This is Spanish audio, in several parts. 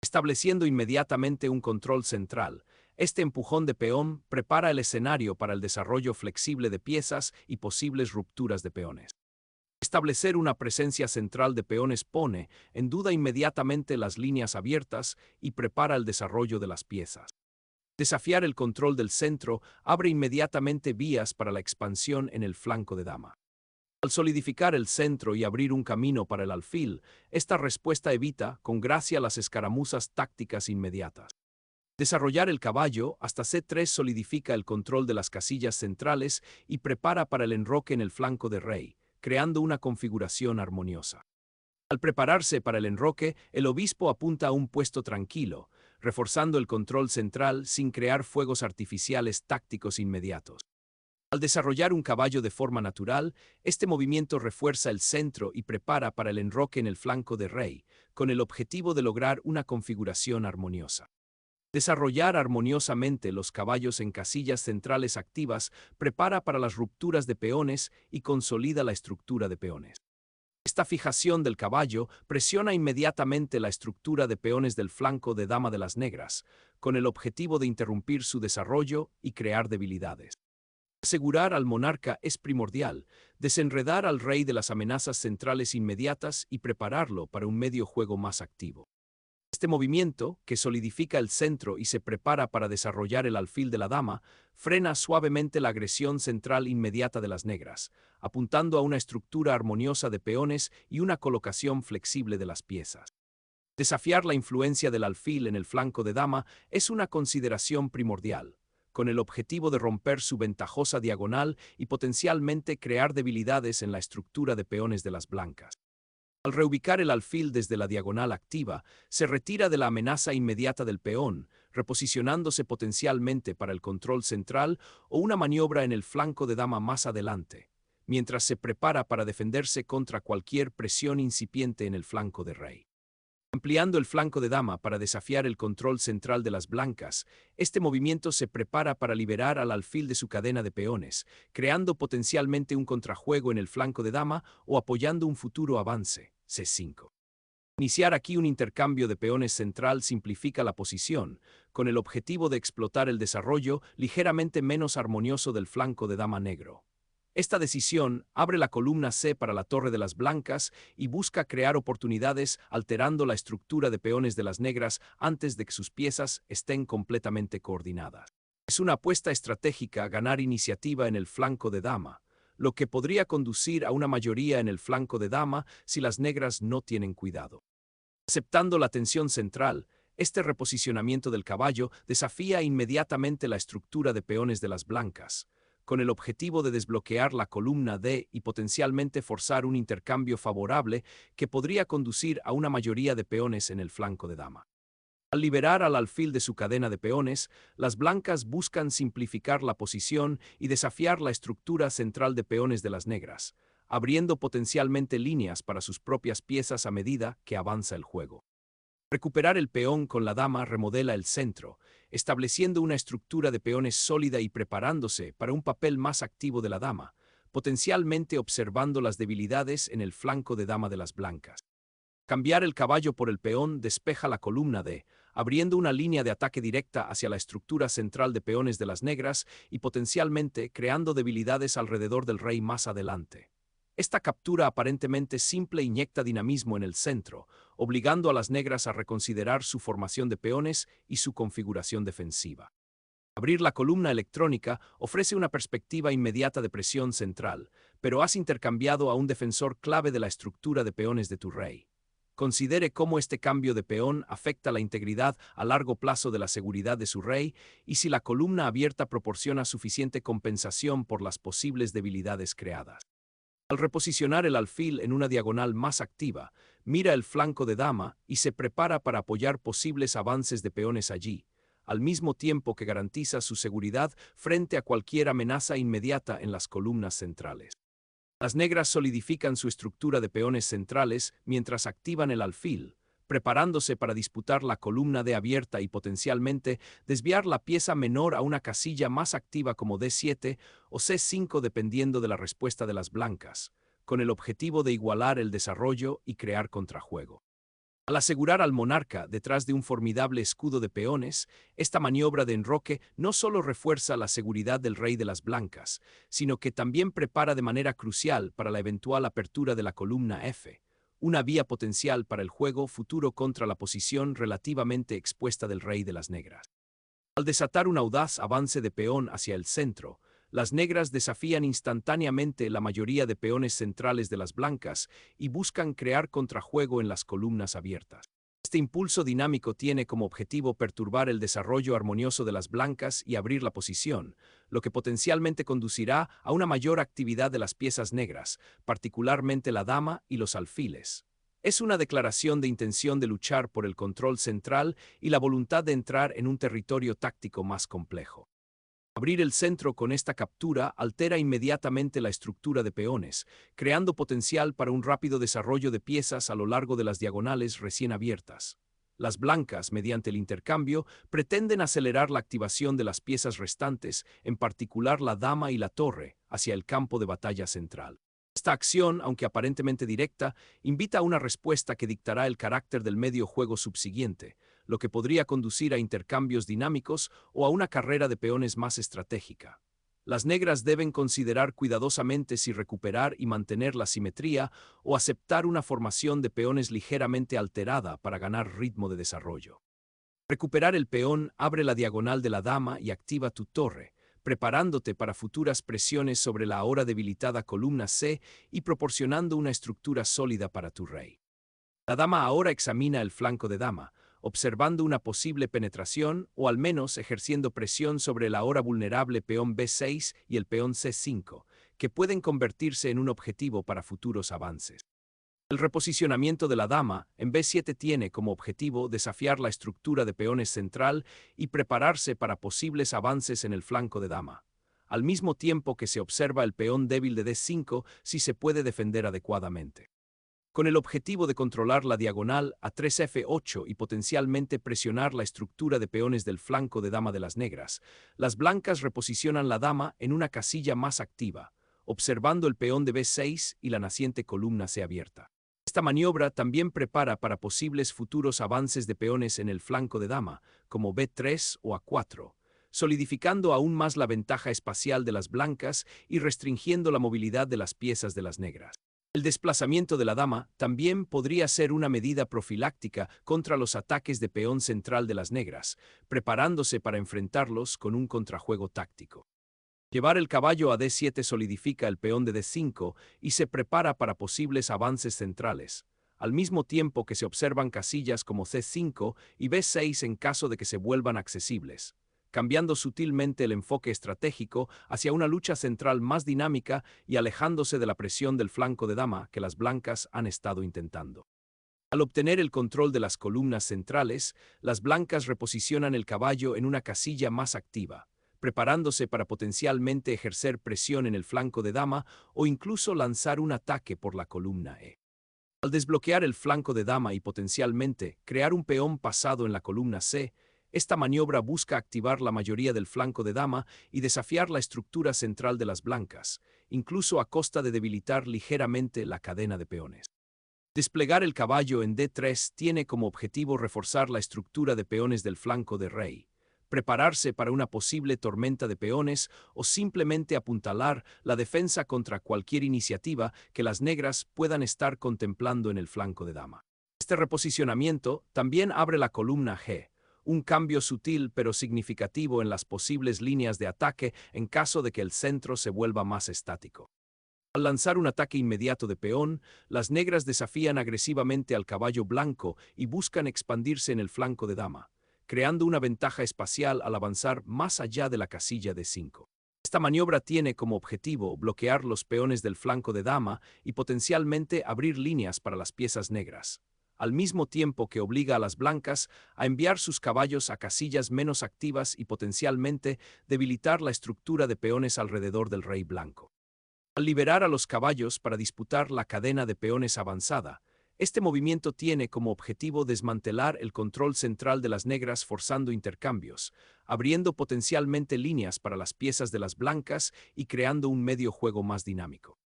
estableciendo inmediatamente un control central. Este empujón de peón prepara el escenario para el desarrollo flexible de piezas y posibles rupturas de peones. Establecer una presencia central de peones pone en duda inmediatamente las líneas abiertas y prepara el desarrollo de las piezas. Desafiar el control del centro abre inmediatamente vías para la expansión en el flanco de dama. Al solidificar el centro y abrir un camino para el alfil, esta respuesta evita con gracia las escaramuzas tácticas inmediatas. Desarrollar el caballo hasta C3 solidifica el control de las casillas centrales y prepara para el enroque en el flanco de rey, creando una configuración armoniosa. Al prepararse para el enroque, el obispo apunta a un puesto tranquilo, reforzando el control central sin crear fuegos artificiales tácticos inmediatos. Al desarrollar un caballo de forma natural, este movimiento refuerza el centro y prepara para el enroque en el flanco de rey, con el objetivo de lograr una configuración armoniosa. Desarrollar armoniosamente los caballos en casillas centrales activas prepara para las rupturas de peones y consolida la estructura de peones. Esta fijación del caballo presiona inmediatamente la estructura de peones del flanco de dama de las negras, con el objetivo de interrumpir su desarrollo y crear debilidades. Asegurar al monarca es primordial, desenredar al rey de las amenazas centrales inmediatas y prepararlo para un medio juego más activo. Este movimiento, que solidifica el centro y se prepara para desarrollar el alfil de la dama, frena suavemente la agresión central inmediata de las negras, apuntando a una estructura armoniosa de peones y una colocación flexible de las piezas. Desafiar la influencia del alfil en el flanco de dama es una consideración primordial, con el objetivo de romper su ventajosa diagonal y potencialmente crear debilidades en la estructura de peones de las blancas. Al reubicar el alfil desde la diagonal activa, se retira de la amenaza inmediata del peón, reposicionándose potencialmente para el control central o una maniobra en el flanco de dama más adelante, mientras se prepara para defenderse contra cualquier presión incipiente en el flanco de rey. Ampliando el flanco de dama para desafiar el control central de las blancas, este movimiento se prepara para liberar al alfil de su cadena de peones, creando potencialmente un contrajuego en el flanco de dama o apoyando un futuro avance, C5. Iniciar aquí un intercambio de peones central simplifica la posición, con el objetivo de explotar el desarrollo ligeramente menos armonioso del flanco de dama negro. Esta decisión abre la columna C para la torre de las blancas y busca crear oportunidades alterando la estructura de peones de las negras antes de que sus piezas estén completamente coordinadas. Es una apuesta estratégica a ganar iniciativa en el flanco de dama, lo que podría conducir a una mayoría en el flanco de dama si las negras no tienen cuidado. Aceptando la tensión central, este reposicionamiento del caballo desafía inmediatamente la estructura de peones de las blancas, con el objetivo de desbloquear la columna D y potencialmente forzar un intercambio favorable que podría conducir a una mayoría de peones en el flanco de dama. Al liberar al alfil de su cadena de peones, las blancas buscan simplificar la posición y desafiar la estructura central de peones de las negras, abriendo potencialmente líneas para sus propias piezas a medida que avanza el juego. Recuperar el peón con la dama remodela el centro, estableciendo una estructura de peones sólida y preparándose para un papel más activo de la dama, potencialmente observando las debilidades en el flanco de dama de las blancas. Cambiar el caballo por el peón despeja la columna D, abriendo una línea de ataque directa hacia la estructura central de peones de las negras y potencialmente creando debilidades alrededor del rey más adelante. Esta captura aparentemente simple inyecta dinamismo en el centro, obligando a las negras a reconsiderar su formación de peones y su configuración defensiva. Abrir la columna electrónica ofrece una perspectiva inmediata de presión central, pero has intercambiado a un defensor clave de la estructura de peones de tu rey. Considere cómo este cambio de peón afecta la integridad a largo plazo de la seguridad de su rey y si la columna abierta proporciona suficiente compensación por las posibles debilidades creadas. Al reposicionar el alfil en una diagonal más activa, mira el flanco de dama y se prepara para apoyar posibles avances de peones allí, al mismo tiempo que garantiza su seguridad frente a cualquier amenaza inmediata en las columnas centrales. Las negras solidifican su estructura de peones centrales mientras activan el alfil, preparándose para disputar la columna D abierta y potencialmente desviar la pieza menor a una casilla más activa como D7 o C5 dependiendo de la respuesta de las blancas, con el objetivo de igualar el desarrollo y crear contrajuego. Al asegurar al monarca detrás de un formidable escudo de peones, esta maniobra de enroque no solo refuerza la seguridad del rey de las blancas, sino que también prepara de manera crucial para la eventual apertura de la columna F, una vía potencial para el juego futuro contra la posición relativamente expuesta del rey de las negras. Al desatar un audaz avance de peón hacia el centro, las negras desafían instantáneamente la mayoría de peones centrales de las blancas y buscan crear contrajuego en las columnas abiertas. Este impulso dinámico tiene como objetivo perturbar el desarrollo armonioso de las blancas y abrir la posición, lo que potencialmente conducirá a una mayor actividad de las piezas negras, particularmente la dama y los alfiles. Es una declaración de intención de luchar por el control central y la voluntad de entrar en un territorio táctico más complejo. Abrir el centro con esta captura altera inmediatamente la estructura de peones, creando potencial para un rápido desarrollo de piezas a lo largo de las diagonales recién abiertas. Las blancas, mediante el intercambio, pretenden acelerar la activación de las piezas restantes, en particular la dama y la torre, hacia el campo de batalla central. Esta acción, aunque aparentemente directa, invita a una respuesta que dictará el carácter del medio juego subsiguiente, lo que podría conducir a intercambios dinámicos o a una carrera de peones más estratégica. Las negras deben considerar cuidadosamente si recuperar y mantener la simetría o aceptar una formación de peones ligeramente alterada para ganar ritmo de desarrollo. Recuperar el peón abre la diagonal de la dama y activa tu torre, preparándote para futuras presiones sobre la ahora debilitada columna C y proporcionando una estructura sólida para tu rey. La dama ahora examina el flanco de dama, observando una posible penetración o al menos ejerciendo presión sobre el ahora vulnerable peón B6 y el peón C5, que pueden convertirse en un objetivo para futuros avances. El reposicionamiento de la dama en B7 tiene como objetivo desafiar la estructura de peones central y prepararse para posibles avances en el flanco de dama, al mismo tiempo que se observa el peón débil de D5 si se puede defender adecuadamente. Con el objetivo de controlar la diagonal a 3F8 y potencialmente presionar la estructura de peones del flanco de dama de las negras, las blancas reposicionan la dama en una casilla más activa, observando el peón de B6 y la naciente columna C abierta. Esta maniobra también prepara para posibles futuros avances de peones en el flanco de dama, como B3 o A4, solidificando aún más la ventaja espacial de las blancas y restringiendo la movilidad de las piezas de las negras. El desplazamiento de la dama también podría ser una medida profiláctica contra los ataques de peón central de las negras, preparándose para enfrentarlos con un contrajuego táctico. Llevar el caballo a D7 solidifica el peón de D5 y se prepara para posibles avances centrales, al mismo tiempo que se observan casillas como C5 y B6 en caso de que se vuelvan accesibles, cambiando sutilmente el enfoque estratégico hacia una lucha central más dinámica y alejándose de la presión del flanco de dama que las blancas han estado intentando. Al obtener el control de las columnas centrales, las blancas reposicionan el caballo en una casilla más activa, preparándose para potencialmente ejercer presión en el flanco de dama o incluso lanzar un ataque por la columna E. Al desbloquear el flanco de dama y potencialmente crear un peón pasado en la columna C, esta maniobra busca activar la mayoría del flanco de dama y desafiar la estructura central de las blancas, incluso a costa de debilitar ligeramente la cadena de peones. Desplegar el caballo en D3 tiene como objetivo reforzar la estructura de peones del flanco de rey, prepararse para una posible tormenta de peones o simplemente apuntalar la defensa contra cualquier iniciativa que las negras puedan estar contemplando en el flanco de dama. Este reposicionamiento también abre la columna G, un cambio sutil pero significativo en las posibles líneas de ataque en caso de que el centro se vuelva más estático. Al lanzar un ataque inmediato de peón, las negras desafían agresivamente al caballo blanco y buscan expandirse en el flanco de dama, creando una ventaja espacial al avanzar más allá de la casilla de 5. Esta maniobra tiene como objetivo bloquear los peones del flanco de dama y potencialmente abrir líneas para las piezas negras, al mismo tiempo que obliga a las blancas a enviar sus caballos a casillas menos activas y potencialmente debilitar la estructura de peones alrededor del rey blanco. Al liberar a los caballos para disputar la cadena de peones avanzada, este movimiento tiene como objetivo desmantelar el control central de las negras forzando intercambios, abriendo potencialmente líneas para las piezas de las blancas y creando un medio juego más dinámico.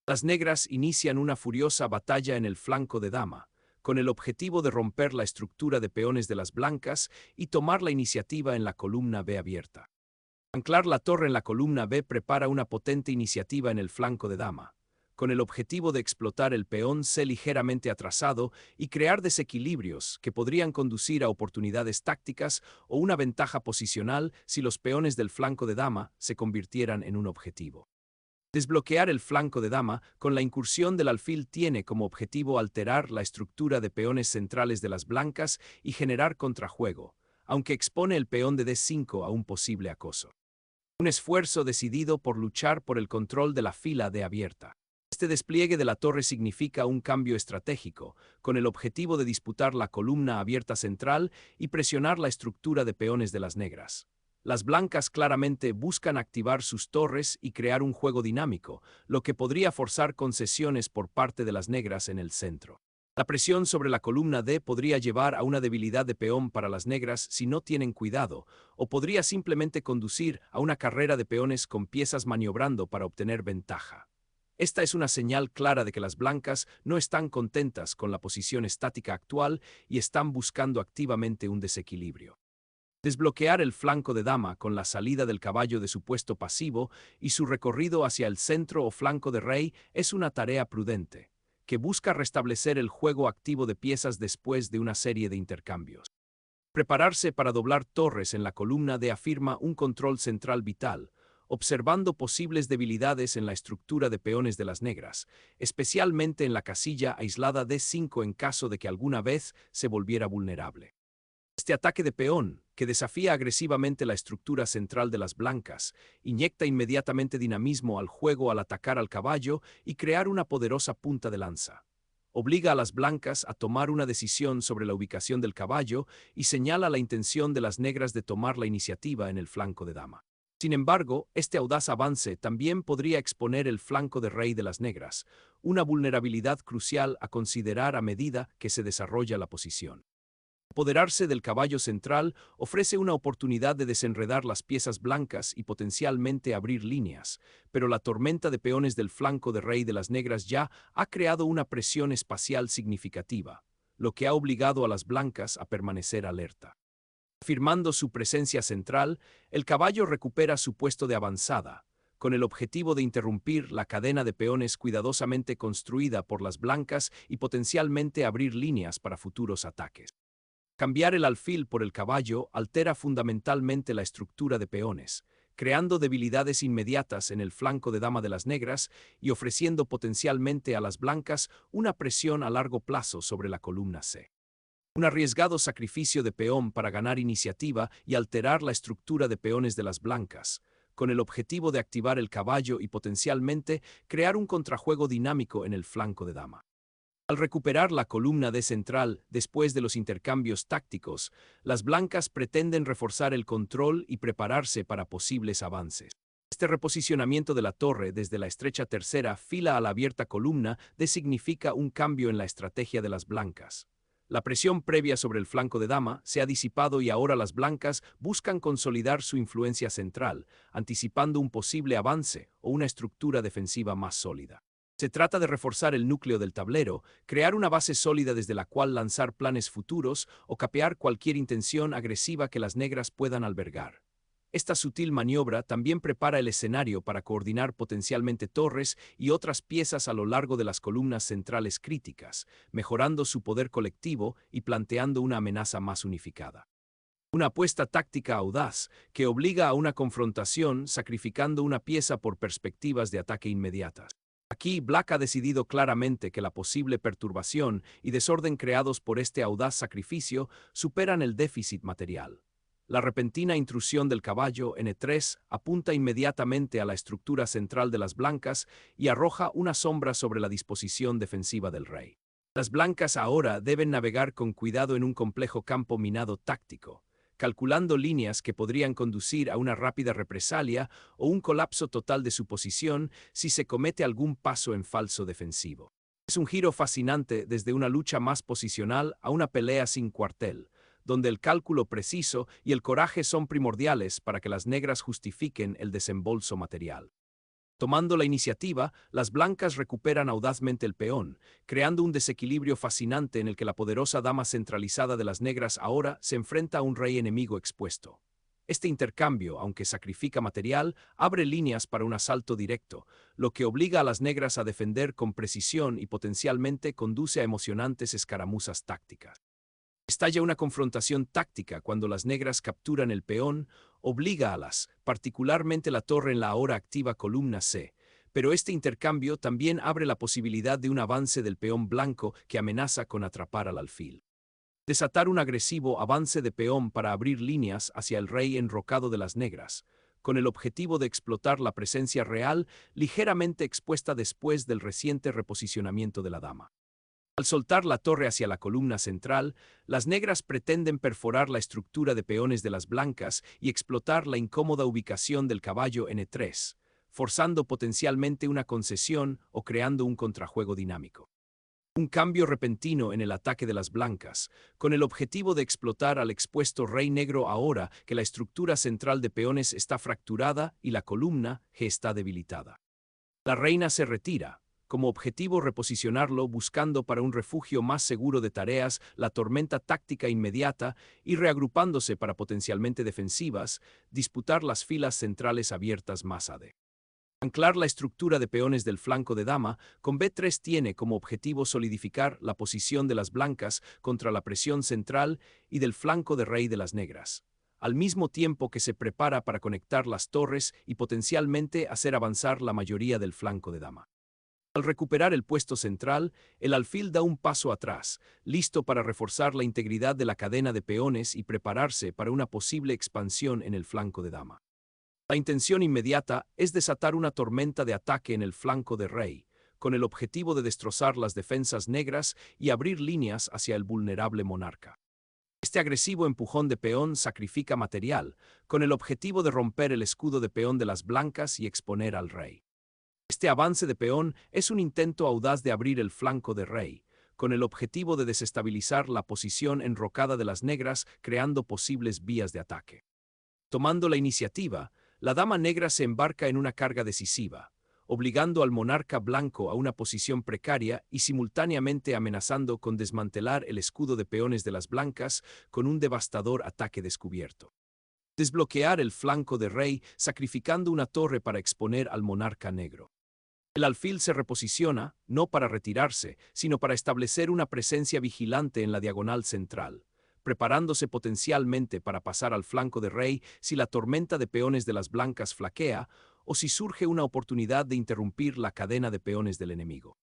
Las negras inician una furiosa batalla en el flanco de dama, con el objetivo de romper la estructura de peones de las blancas y tomar la iniciativa en la columna B abierta. Anclar la torre en la columna B prepara una potente iniciativa en el flanco de dama, con el objetivo de explotar el peón C ligeramente atrasado y crear desequilibrios que podrían conducir a oportunidades tácticas o una ventaja posicional si los peones del flanco de dama se convirtieran en un objetivo. Desbloquear el flanco de dama con la incursión del alfil tiene como objetivo alterar la estructura de peones centrales de las blancas y generar contrajuego, aunque expone el peón de D5 a un posible acoso. Un esfuerzo decidido por luchar por el control de la fila D abierta. Este despliegue de la torre significa un cambio estratégico, con el objetivo de disputar la columna abierta central y presionar la estructura de peones de las negras. Las blancas claramente buscan activar sus torres y crear un juego dinámico, lo que podría forzar concesiones por parte de las negras en el centro. La presión sobre la columna D podría llevar a una debilidad de peón para las negras si no tienen cuidado, o podría simplemente conducir a una carrera de peones con piezas maniobrando para obtener ventaja. Esta es una señal clara de que las blancas no están contentas con la posición estática actual y están buscando activamente un desequilibrio. Desbloquear el flanco de dama con la salida del caballo de su puesto pasivo y su recorrido hacia el centro o flanco de rey es una tarea prudente, que busca restablecer el juego activo de piezas después de una serie de intercambios. Prepararse para doblar torres en la columna D afirma un control central vital, observando posibles debilidades en la estructura de peones de las negras, especialmente en la casilla aislada D5 en caso de que alguna vez se volviera vulnerable. Este ataque de peón, que desafía agresivamente la estructura central de las blancas, inyecta inmediatamente dinamismo al juego al atacar al caballo y crear una poderosa punta de lanza. Obliga a las blancas a tomar una decisión sobre la ubicación del caballo y señala la intención de las negras de tomar la iniciativa en el flanco de dama. Sin embargo, este audaz avance también podría exponer el flanco de rey de las negras, una vulnerabilidad crucial a considerar a medida que se desarrolla la posición. Apoderarse del caballo central ofrece una oportunidad de desenredar las piezas blancas y potencialmente abrir líneas, pero la tormenta de peones del flanco de rey de las negras ya ha creado una presión espacial significativa, lo que ha obligado a las blancas a permanecer alerta. Afirmando su presencia central, el caballo recupera su puesto de avanzada, con el objetivo de interrumpir la cadena de peones cuidadosamente construida por las blancas y potencialmente abrir líneas para futuros ataques. Cambiar el alfil por el caballo altera fundamentalmente la estructura de peones, creando debilidades inmediatas en el flanco de dama de las negras y ofreciendo potencialmente a las blancas una presión a largo plazo sobre la columna C. Un arriesgado sacrificio de peón para ganar iniciativa y alterar la estructura de peones de las blancas, con el objetivo de activar el caballo y potencialmente crear un contrajuego dinámico en el flanco de dama. Al recuperar la columna D central después de los intercambios tácticos, las blancas pretenden reforzar el control y prepararse para posibles avances. Este reposicionamiento de la torre desde la estrecha tercera fila a la abierta columna D significa un cambio en la estrategia de las blancas. La presión previa sobre el flanco de dama se ha disipado y ahora las blancas buscan consolidar su influencia central, anticipando un posible avance o una estructura defensiva más sólida. Se trata de reforzar el núcleo del tablero, crear una base sólida desde la cual lanzar planes futuros o capear cualquier intención agresiva que las negras puedan albergar. Esta sutil maniobra también prepara el escenario para coordinar potencialmente torres y otras piezas a lo largo de las columnas centrales críticas, mejorando su poder colectivo y planteando una amenaza más unificada. Una apuesta táctica audaz que obliga a una confrontación sacrificando una pieza por perspectivas de ataque inmediatas. Aquí, Black ha decidido claramente que la posible perturbación y desorden creados por este audaz sacrificio superan el déficit material. La repentina intrusión del caballo en E3 apunta inmediatamente a la estructura central de las blancas y arroja una sombra sobre la disposición defensiva del rey. Las blancas ahora deben navegar con cuidado en un complejo campo minado táctico, calculando líneas que podrían conducir a una rápida represalia o un colapso total de su posición si se comete algún paso en falso defensivo. Es un giro fascinante desde una lucha más posicional a una pelea sin cuartel, donde el cálculo preciso y el coraje son primordiales para que las negras justifiquen el desembolso material. Tomando la iniciativa, las blancas recuperan audazmente el peón, creando un desequilibrio fascinante en el que la poderosa dama centralizada de las negras ahora se enfrenta a un rey enemigo expuesto. Este intercambio, aunque sacrifica material, abre líneas para un asalto directo, lo que obliga a las negras a defender con precisión y potencialmente conduce a emocionantes escaramuzas tácticas. Estalla una confrontación táctica cuando las negras capturan el peón, obliga a las, particularmente la torre en la ahora activa columna C, pero este intercambio también abre la posibilidad de un avance del peón blanco que amenaza con atrapar al alfil. Desatar un agresivo avance de peón para abrir líneas hacia el rey enrocado de las negras, con el objetivo de explotar la presencia real ligeramente expuesta después del reciente reposicionamiento de la dama. Al soltar la torre hacia la columna central, las negras pretenden perforar la estructura de peones de las blancas y explotar la incómoda ubicación del caballo N3, forzando potencialmente una concesión o creando un contrajuego dinámico. Un cambio repentino en el ataque de las blancas, con el objetivo de explotar al expuesto rey negro ahora que la estructura central de peones está fracturada y la columna G está debilitada. La reina se retira, como objetivo reposicionarlo buscando para un refugio más seguro de tareas la tormenta táctica inmediata y reagrupándose para potencialmente defensivas, disputar las filas centrales abiertas más AD. Anclar la estructura de peones del flanco de dama, con B3 tiene como objetivo solidificar la posición de las blancas contra la presión central y del flanco de rey de las negras, al mismo tiempo que se prepara para conectar las torres y potencialmente hacer avanzar la mayoría del flanco de dama. Al recuperar el puesto central, el alfil da un paso atrás, listo para reforzar la integridad de la cadena de peones y prepararse para una posible expansión en el flanco de dama. La intención inmediata es desatar una tormenta de ataque en el flanco de rey, con el objetivo de destrozar las defensas negras y abrir líneas hacia el vulnerable monarca. Este agresivo empujón de peón sacrifica material, con el objetivo de romper el escudo de peón de las blancas y exponer al rey. Este avance de peón es un intento audaz de abrir el flanco de rey, con el objetivo de desestabilizar la posición enrocada de las negras, creando posibles vías de ataque. Tomando la iniciativa, la dama negra se embarca en una carga decisiva, obligando al monarca blanco a una posición precaria y simultáneamente amenazando con desmantelar el escudo de peones de las blancas con un devastador ataque descubierto. Desbloquear el flanco de rey sacrificando una torre para exponer al monarca negro. El alfil se reposiciona, no para retirarse, sino para establecer una presencia vigilante en la diagonal central, preparándose potencialmente para pasar al flanco de rey si la tormenta de peones de las blancas flaquea o si surge una oportunidad de interrumpir la cadena de peones del enemigo.